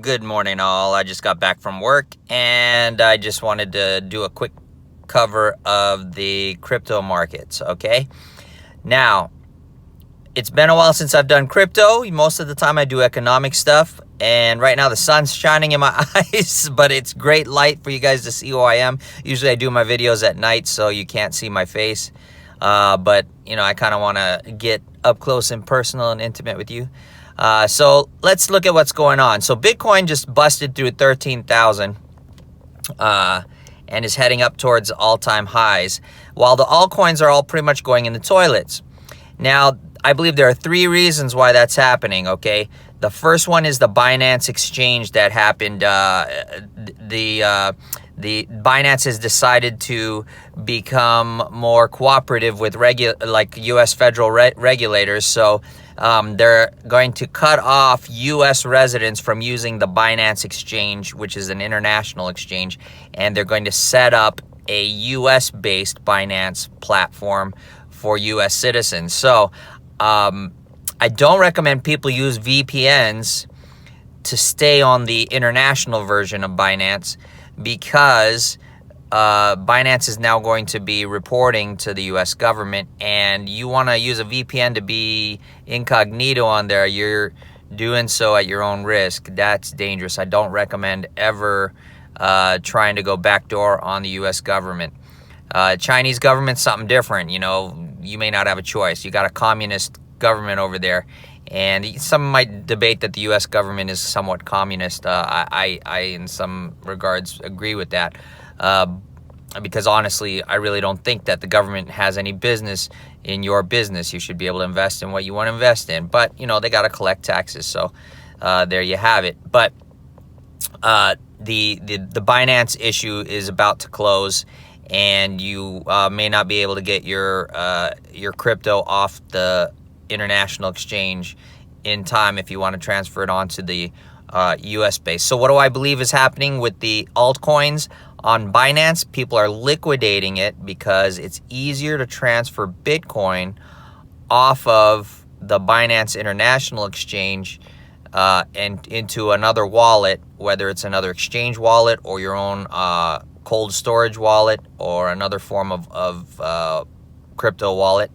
Good morning, all. I just got back from work and I just wanted to do a quick cover of the crypto markets. Okay, now it's been a while since I've done crypto. Most of the time I do economic stuff, and right now the sun's shining in my eyes, but it's great light for you guys to see who I am. Usually I do my videos at night so you can't see my face, but I kind of want to get up close and personal and intimate with you. So let's look at what's going on. So Bitcoin just busted through 13,000 and is heading up towards all-time highs, while the altcoins are all pretty much going in the toilets. Now, I believe there are three reasons why that's happening, okay? The first one is the Binance exchange that happened. The Binance has decided to become more cooperative with U.S. federal regulators. So they're going to cut off U.S. residents from using the Binance exchange, which is an international exchange, and they're going to set up a U.S.-based Binance platform for U.S. citizens. So I don't recommend people use VPNs to stay on the international version of Binance, because Binance is now going to be reporting to the U.S. government, and you want to use a VPN to be incognito on there, you're doing so at your own risk. That's dangerous. I don't recommend ever trying to go backdoor on the U.S. government. Chinese government's something different. You may not have a choice. You got a communist government over there, and some might debate that the U.S. government is somewhat communist. I in some regards agree with that, because honestly, I really don't think that the government has any business in your business. You should be able to invest in what you want to invest in, but they got to collect taxes, so there you have it. But the Binance issue is about to close, and you may not be able to get your crypto off the international exchange in time if you want to transfer it onto the US base. So what do I believe is happening with the altcoins on Binance? People are liquidating it because it's easier to transfer Bitcoin off of the Binance International Exchange and into another wallet, whether it's another exchange wallet or your own cold storage wallet or another form of crypto wallet,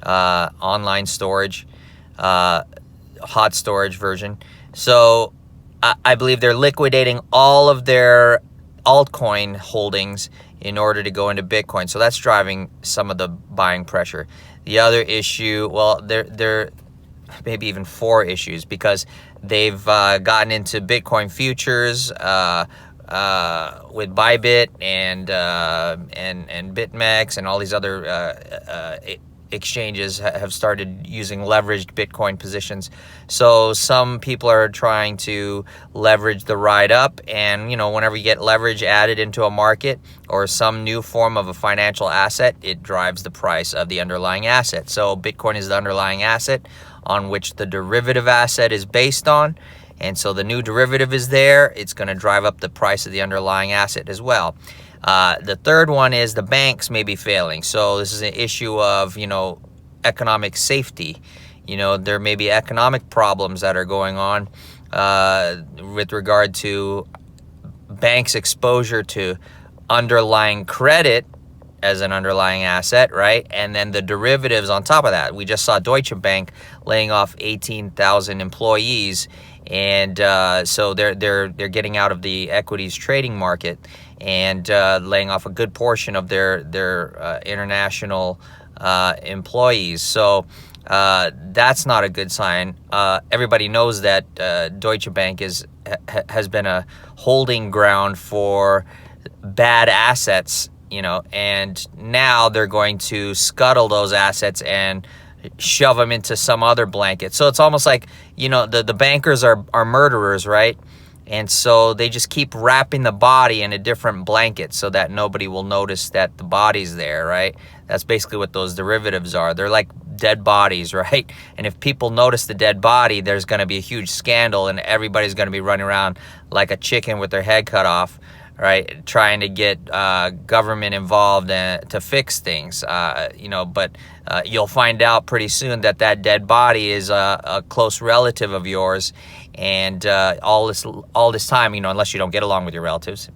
online storage, hot storage version. So I believe they're liquidating all of their altcoin holdings in order to go into Bitcoin. So that's driving some of the buying pressure. The other issue, well, there maybe even four issues, because they've gotten into Bitcoin futures with Bybit and BitMEX, and all these other exchanges have started using leveraged Bitcoin positions. So some people are trying to leverage the ride up, and whenever you get leverage added into a market or some new form of a financial asset, it drives the price of the underlying asset. So Bitcoin is the underlying asset on which the derivative asset is based on, and so the new derivative is there. It's going to drive up the price of the underlying asset as well. The third one is the banks may be failing. So this is an issue of, economic safety. There may be economic problems that are going on with regard to banks' exposure to underlying credit as an underlying asset, right? And then the derivatives on top of that. We just saw Deutsche Bank laying off 18,000 employees, and so they're getting out of the equities trading market and laying off a good portion of their international employees. So that's not a good sign. Everybody knows that Deutsche Bank has been a holding ground for bad assets, and now they're going to scuttle those assets and shove them into some other blanket. So it's almost like, the bankers are murderers, right? And so they just keep wrapping the body in a different blanket so that nobody will notice that the body's there, right? That's basically what those derivatives are. They're like dead bodies, right? And if people notice the dead body, there's going to be a huge scandal, and everybody's going to be running around like a chicken with their head cut off, right? Trying to get government involved to fix things, but you'll find out pretty soon that that dead body is a close relative of yours, and all this time, unless you don't get along with your relatives,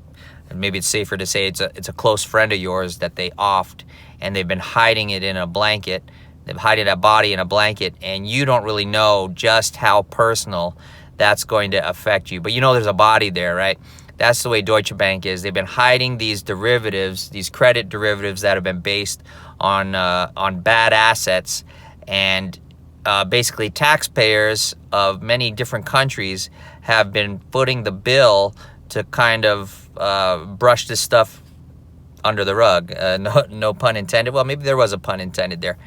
maybe it's safer to say it's a close friend of yours that they offed, and they've been hiding it in a blanket. They've hiding that body in a blanket, and you don't really know just how personal that's going to affect you. But there's a body there, right? That's the way Deutsche Bank is. They've been hiding these derivatives, these credit derivatives that have been based on bad assets, and basically taxpayers of many different countries have been footing the bill to kind of brush this stuff under the rug. No pun intended. Well, maybe there was a pun intended there.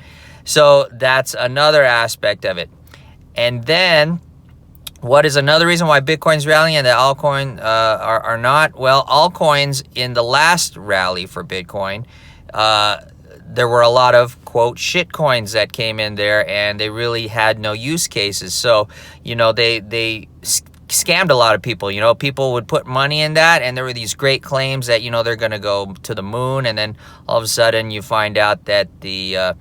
So that's another aspect of it. And then, what is another reason why Bitcoin's rallying and the altcoin are not? Well, altcoins in the last rally for Bitcoin, there were a lot of, quote, shit coins that came in there, and they really had no use cases. So, they scammed a lot of people. People would put money in that, and there were these great claims that, they're going to go to the moon, and then all of a sudden you find out that the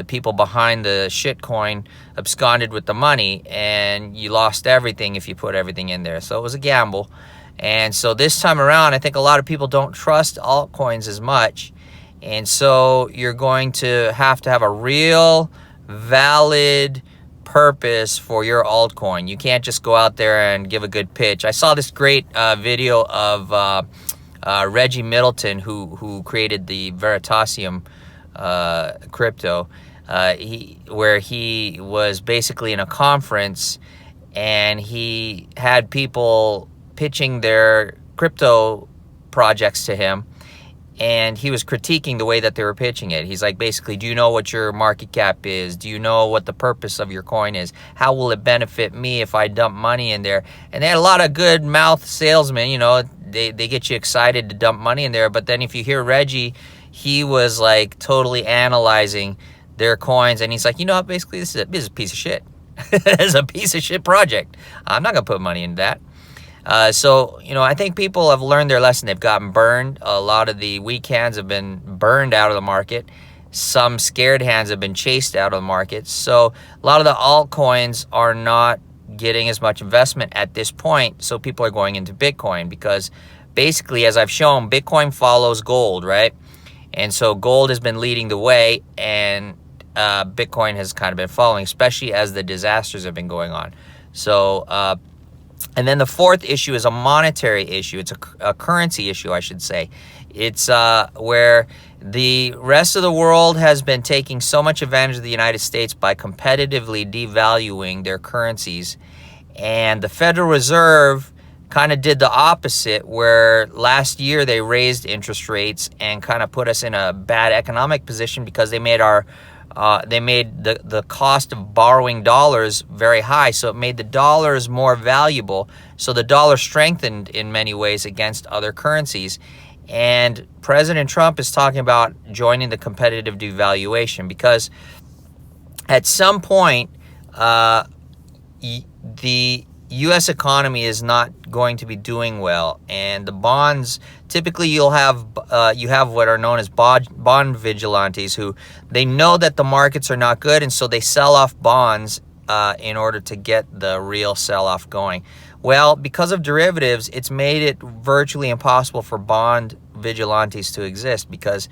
people behind the shitcoin absconded with the money, and you lost everything if you put everything in there. So it was a gamble. And so this time around, I think a lot of people don't trust altcoins as much. And so you're going to have a real valid purpose for your altcoin. You can't just go out there and give a good pitch. I saw this great video of Reggie Middleton, who created the Veritasium crypto, where he was basically in a conference, and he had people pitching their crypto projects to him, and he was critiquing the way that they were pitching it. He's like, basically, do you know what your market cap is? Do you know what the purpose of your coin is? How will it benefit me if I dump money in there? And they had a lot of good mouth salesmen, they get you excited to dump money in there. But then if you hear Reggie, he was like totally analyzing their coins, and he's like, basically this is a piece of shit. It's a piece of shit project. I'm not gonna put money in that. So I think people have learned their lesson. They've gotten burned. A lot of the weak hands have been burned out of the market. Some scared hands have been chased out of the market. So a lot of the altcoins are not getting as much investment at this point. So people are going into Bitcoin, because basically, as I've shown, Bitcoin follows gold, right? And so gold has been leading the way, and Bitcoin has kind of been following, especially as the disasters have been going on. So, and then the fourth issue is a monetary issue. It's a currency issue, I should say. It's where the rest of the world has been taking so much advantage of the United States by competitively devaluing their currencies. And the Federal Reserve kind of did the opposite, where last year they raised interest rates and kind of put us in a bad economic position, because they made the cost of borrowing dollars very high. So it made the dollars more valuable. So the dollar strengthened in many ways against other currencies. And President Trump is talking about joining the competitive devaluation, because at some point, the U.S. economy is not going to be doing well, and the bonds, typically you have what are known as bond vigilantes, who they know that the markets are not good, and so they sell off bonds in order to get the real sell-off going. Well, because of derivatives, it's made it virtually impossible for bond vigilantes to exist, because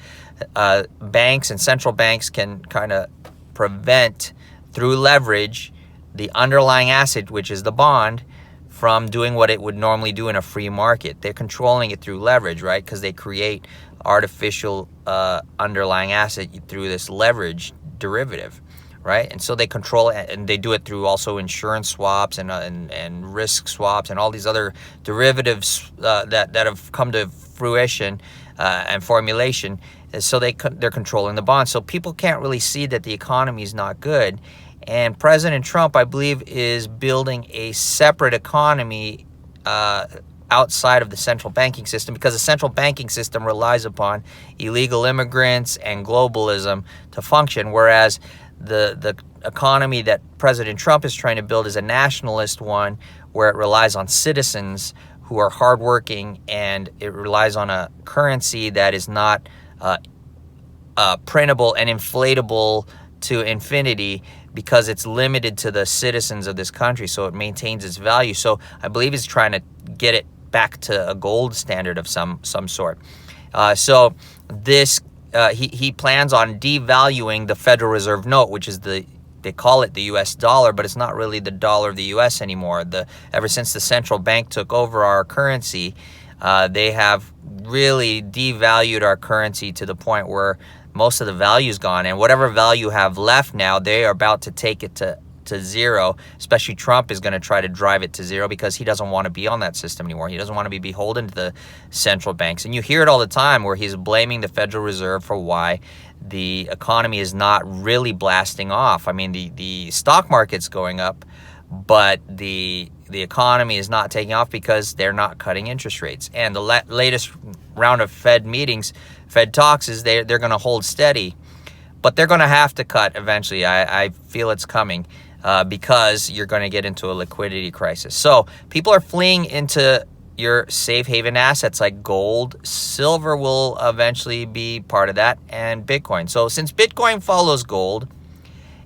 banks and central banks can kind of prevent, through leverage, the underlying asset, which is the bond, from doing what it would normally do in a free market. They're controlling it through leverage, right? Because they create artificial underlying asset through this leverage derivative, right? And so they control it, and they do it through also insurance swaps and risk swaps and all these other derivatives that have come to fruition and formulation. So they're controlling the bond. So people can't really see that the economy is not good. And President Trump, I believe, is building a separate economy outside of the central banking system, because the central banking system relies upon illegal immigrants and globalism to function, whereas the economy that President Trump is trying to build is a nationalist one, where it relies on citizens who are hardworking, and it relies on a currency that is not printable and inflatable to infinity, because it's limited to the citizens of this country, so it maintains its value. So I believe he's trying to get it back to a gold standard of some sort. So this he plans on devaluing the Federal Reserve note, which is they call it the U.S. dollar, but it's not really the dollar of the U.S. anymore. Ever since the central bank took over our currency, they have really devalued our currency to the point where most of the value is gone, and whatever value you have left now, they are about to take it to zero. Especially Trump is going to try to drive it to zero, because he doesn't want to be on that system anymore. He doesn't want to be beholden to the central banks. And you hear it all the time where he's blaming the Federal Reserve for why the economy is not really blasting off. I mean, the stock market's going up, but the economy is not taking off because they're not cutting interest rates. And the latest round of Fed meetings, Fed talks, is they're going to hold steady, but they're going to have to cut eventually. I feel it's coming, because you're going to get into a liquidity crisis. So people are fleeing into your safe haven assets like gold. Silver will eventually be part of that, and Bitcoin. So since Bitcoin follows gold,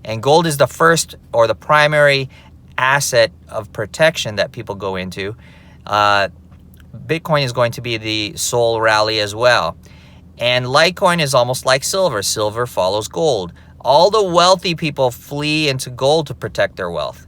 and gold is the first or the primary asset of protection that people go into, Bitcoin is going to be the sole rally as well. And Litecoin is almost like silver. Silver follows gold. All the wealthy people flee into gold to protect their wealth.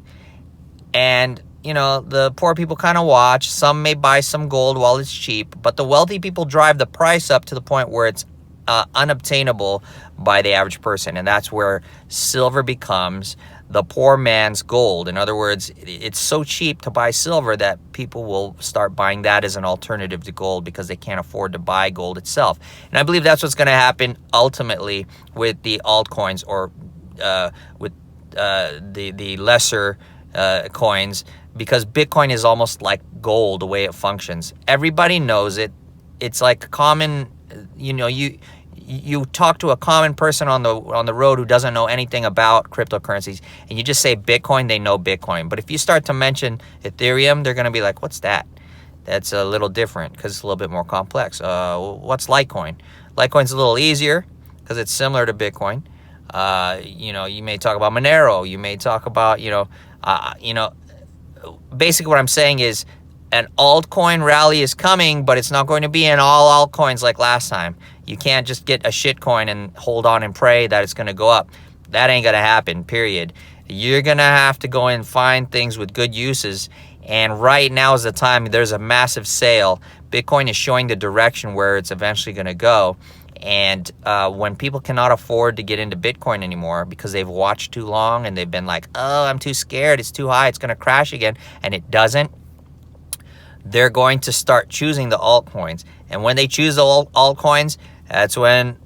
And, the poor people kind of watch. Some may buy some gold while it's cheap, but the wealthy people drive the price up to the point where it's unobtainable by the average person. And that's where silver becomes the poor man's gold. In other words, it's so cheap to buy silver that people will start buying that as an alternative to gold, because they can't afford to buy gold itself. And I believe that's what's going to happen ultimately with the altcoins, or with the lesser coins, because Bitcoin is almost like gold the way it functions. Everybody knows it. It's like common, you talk to a common person on the road who doesn't know anything about cryptocurrencies, and you just say Bitcoin, they know Bitcoin. But if you start to mention Ethereum, they're going to be like, what's that? That's a little different because it's a little bit more complex. What's Litecoin? Litecoin's a little easier because it's similar to Bitcoin. You may talk about Monero. You may talk about, basically what I'm saying is an altcoin rally is coming, but it's not going to be in all altcoins like last time. You can't just get a shit coin and hold on and pray that it's going to go up. That ain't going to happen, period. You're going to have to go and find things with good uses. And right now is the time. There's a massive sale. Bitcoin is showing the direction where it's eventually going to go. And when people cannot afford to get into Bitcoin anymore because they've watched too long and they've been like, oh, I'm too scared, it's too high, it's going to crash again, and it doesn't, they're going to start choosing the altcoins. And when they choose the altcoins, that's when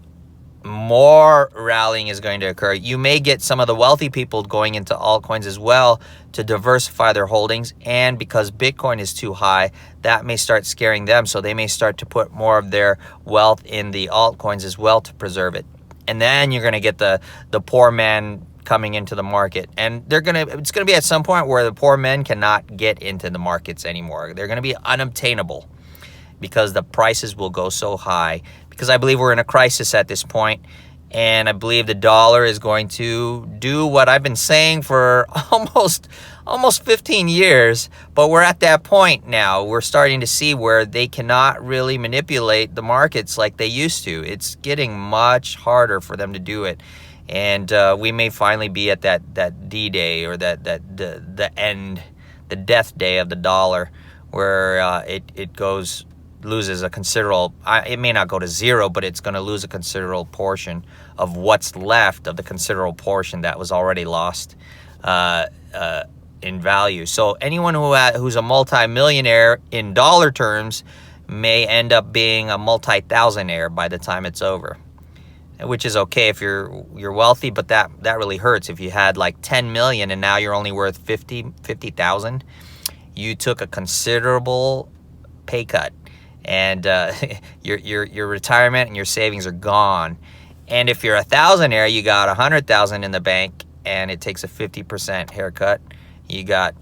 more rallying is going to occur. You may get some of the wealthy people going into altcoins as well to diversify their holdings, and because Bitcoin is too high, that may start scaring them, so they may start to put more of their wealth in the altcoins as well to preserve it. And then you're going to get the poor man coming into the market, and it's going to be at some point where the poor men cannot get into the markets anymore. They're going to be unobtainable because the prices will go so high. Because I believe we're in a crisis at this point, and I believe the dollar is going to do what I've been saying for almost 15 years, but we're at that point now. We're starting to see where they cannot really manipulate the markets like they used to. It's getting much harder for them to do it, and we may finally be at that D-Day, or the end, the death day of the dollar, where it loses a considerable, it may not go to zero, but it's going to lose a considerable portion of what's left of the considerable portion that was already lost in value. So anyone who's a multi-millionaire in dollar terms may end up being a multi-thousandaire by the time it's over, which is okay if you're wealthy, but that really hurts. If you had like 10 million and now you're only worth 50,000, you took a considerable pay cut. And your retirement and your savings are gone. And if you're a thousandaire, you got 100,000 in the bank, and it takes a 50% haircut. You got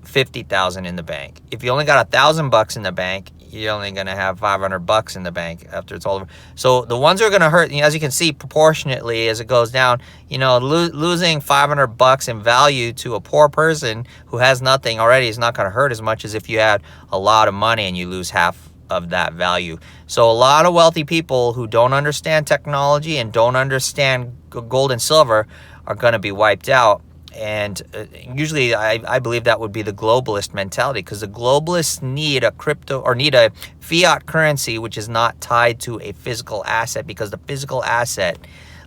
$50,000 in the bank. If you only got $1,000 in the bank, you're only going to have $500 in the bank after it's all over. So the ones who are going to hurt, as you can see, proportionately as it goes down, losing $500 in value to a poor person who has nothing already is not going to hurt as much as if you had a lot of money and you lose half of that value. So a lot of wealthy people who don't understand technology and don't understand gold and silver are going to be wiped out. And usually I believe that would be the globalist mentality, because the globalists need a fiat currency which is not tied to a physical asset, because the physical asset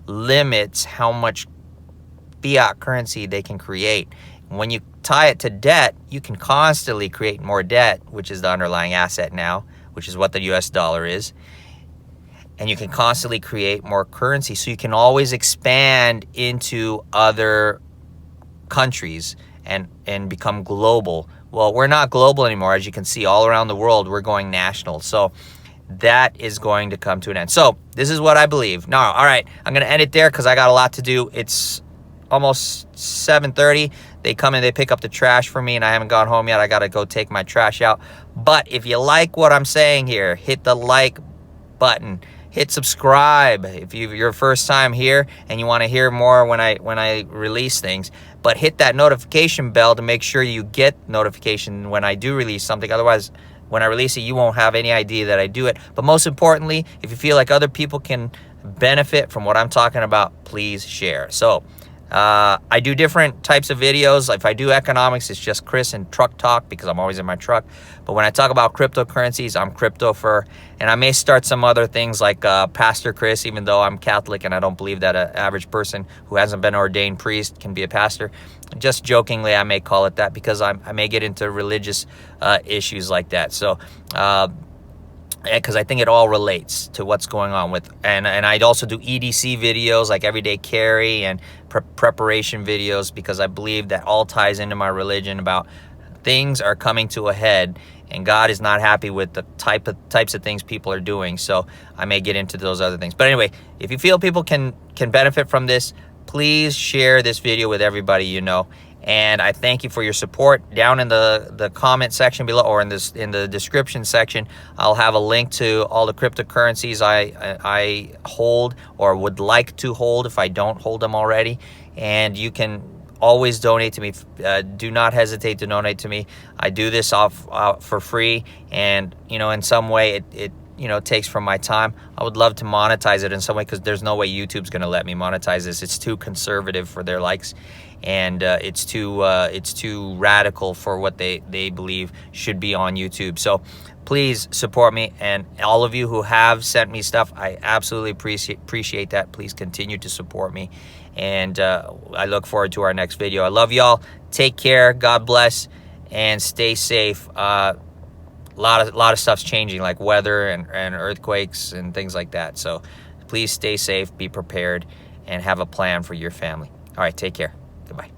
limits how much fiat currency they can create. When you tie it to debt, you can constantly create more debt, which is the underlying asset now, which is what the US dollar is. And you can constantly create more currency, so you can always expand into other countries and become global. Well, we're not global anymore. As you can see, all around the world, we're going national. So that is going to come to an end. So this is what I believe. Now, all right, I'm going to end it there because I got a lot to do. It's almost 7:30. They come in, they pick up the trash for me, and I haven't gone home yet. I got to go take my trash out. But if you like what I'm saying here, hit the like button. Hit subscribe if you're first time here and you want to hear more when I release things. But hit that notification bell to make sure you get notification when I do release something. Otherwise, when I release it, you won't have any idea that I do it. But most importantly, if you feel like other people can benefit from what I'm talking about, please share. So I do different types of videos. If I do economics, it's just Chris and truck talk because I'm always in my truck. But when I talk about cryptocurrencies, I'm Cryptopher. And I may start some other things like Pastor Chris, even though I'm Catholic and I don't believe that an average person who hasn't been ordained priest can be a pastor. Just jokingly, I may call it that because I may get into religious issues like that. So because I think it all relates to what's going on with, and I'd also do EDC videos like everyday carry and preparation videos, because I believe that all ties into my religion about things are coming to a head and God is not happy with the types of things people are doing. So I may get into those other things. But anyway, if you feel people can benefit from this, please share this video with everybody you know. And I thank you for your support. Down in the comment section below, or in the description section, I'll have a link to all the cryptocurrencies I hold or would like to hold if I don't hold them already. And you can always donate to me. Do not hesitate to donate to me. I do this for free, and in some way it takes from my time. I would love to monetize it in some way, because there's no way YouTube's going to let me monetize this. It's too conservative for their likes, and it's too radical for what they believe should be on YouTube. So please support me, and all of you who have sent me stuff, I absolutely appreciate that. Please continue to support me, and I look forward to our next video. I love y'all. Take care. God bless, and stay safe. A lot of stuff's changing, like weather and earthquakes and things like that. So please stay safe, be prepared, and have a plan for your family. All right, take care. Goodbye.